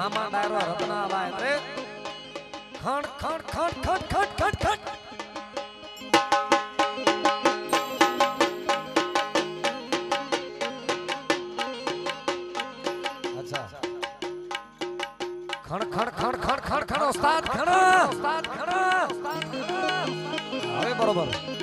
मामा डायरो Ratna bye रे खण खण खण खण खण खण खण अच्छा खण खण खण खण खण खण उस्ताद खण अरे बरोबर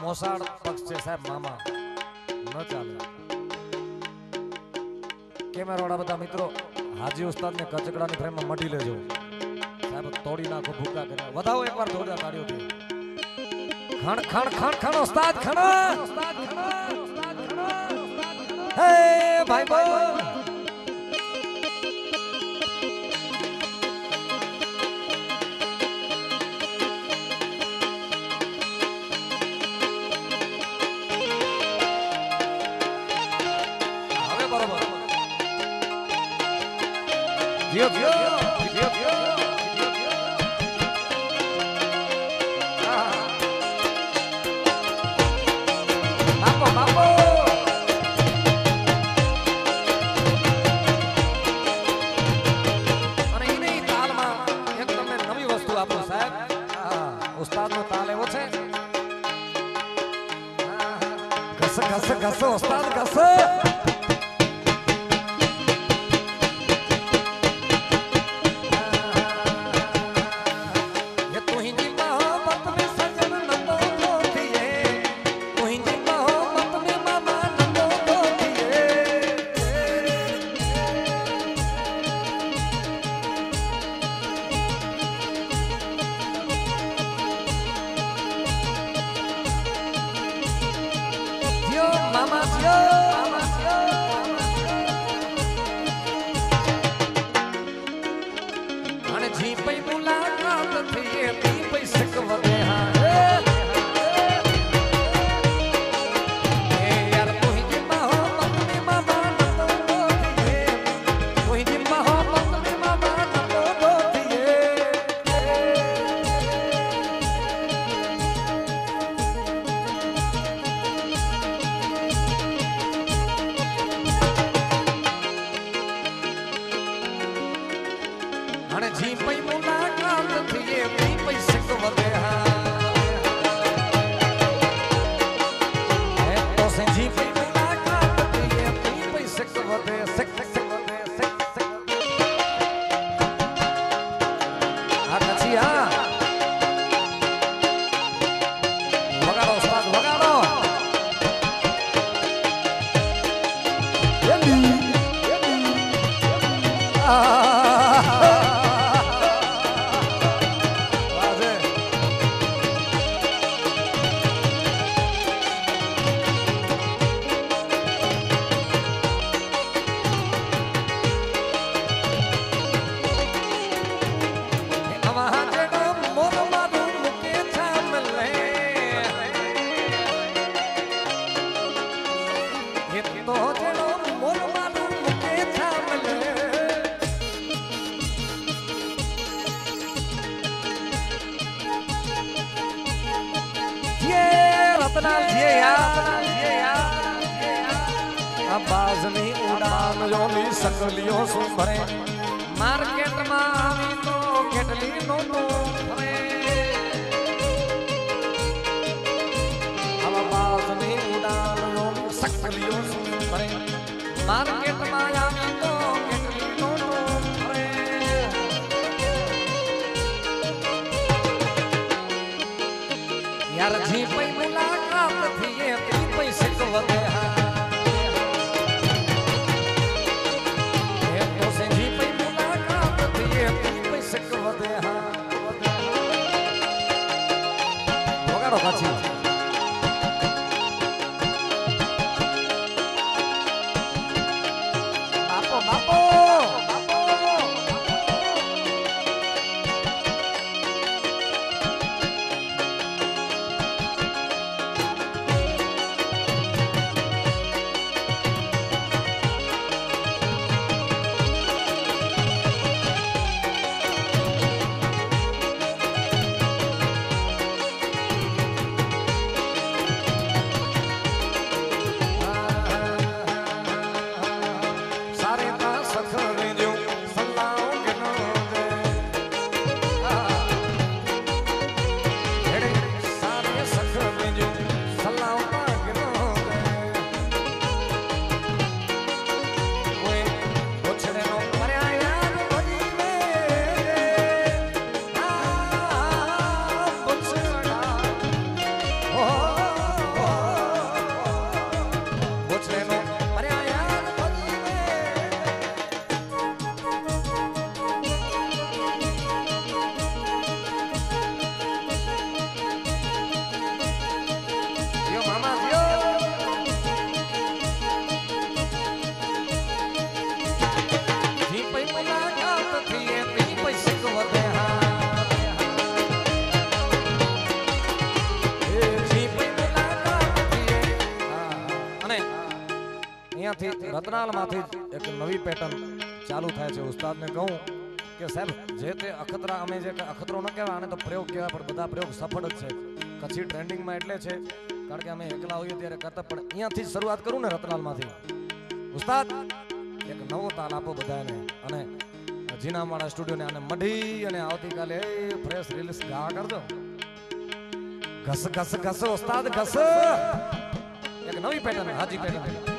मोसाड़ पक्ष से साहब मामा न चाले कैमरा वाला बता मित्रों हाजी उस्ताद ने कचकड़ा ની ફ્રેમ માં મટી લેજો સાહેબ તોડી નાખો ભૂકા કરે વધાવો એકવાર જોરદાર તાળીઓ થી ખણ ખણ ખણ ખણ ઉસ્તાદ ખણ હે ભાઈ ભાઈ Dios, Dios, Dios, Dios. Mambo, mambo. અને ini તાલમાં એક તમને નવી વસ્તુ આપો સાહેબ ઉસ્તાદનો તાલ એવો છે ઘસ ઘસ ઘસ ઉસ્તાદ ઘસ बाजनी उड़ान जोली सकलियों सुभरे मार्केट में आवी तो केटली नो भरे अब बाजनी उड़ान जोली सकलियों सुभरे मार्केट में आवी तो केटली नो भरे यार जी पई मुलाकात थी ये पैसे को वदे કચ્છી બાપો બાપો રતનાલમાંથી એક નવી પેટર્ન ચાલુ થાય છે. ઉસ્તાદને કહું કે સાહેબ જે તે અખતરા અમે જે અખતરો ન કહેવાય આને તો પ્રયોગ કહેવાય, પણ બધા પ્રયોગ સફળ જ છે. કચ્છી ટ્રેન્ડિંગમાં એટલે છે કારણ કે અમે એકલા હોઈએ ત્યારે કરતા, પણ અહીંયાથી જ શરૂઆત કરું ને રતનાલમાંથી. ઉસ્તાદ એક નવો તાલ આપો બધાને અને જીનામાળા સ્ટુડિયોને આને મઢી અને આવતીકાલે ફ્રેશ રિલીઝ ગા કરજો. ઘસ ઘસ ઘસ ઉસ્તાદ ઘસ એક નવી પેટર્ન હાજી પેટર્ન.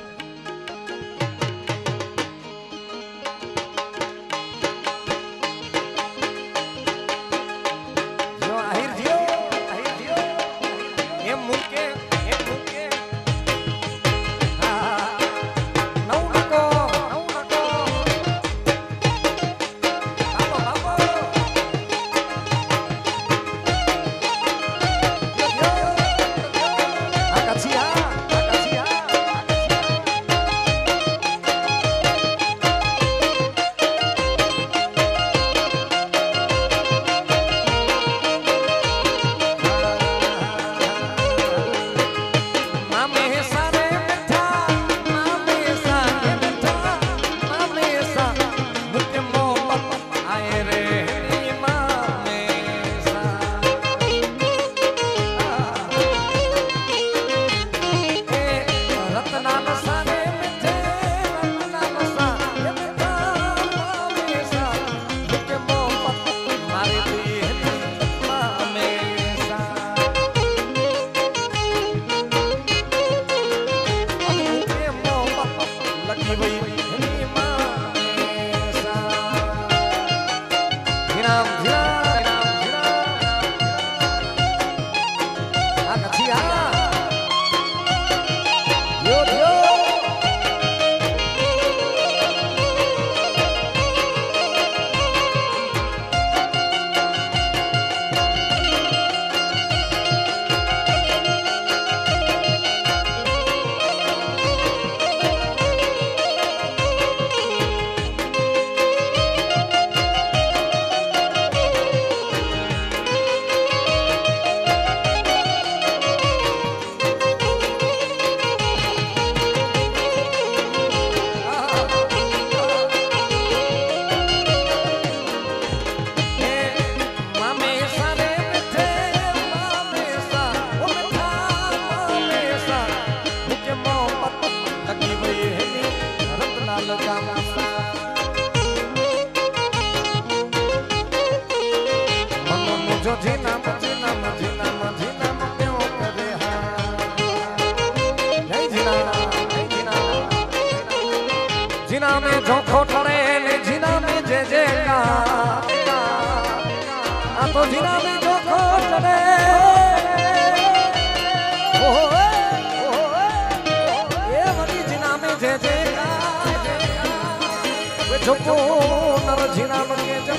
જીના में जोखो टरे ने जीना में जे जे का आ तो जीना में जोखो टरे ओ ये वरी जीना में जे जे का वे जोखो नर जीना में जे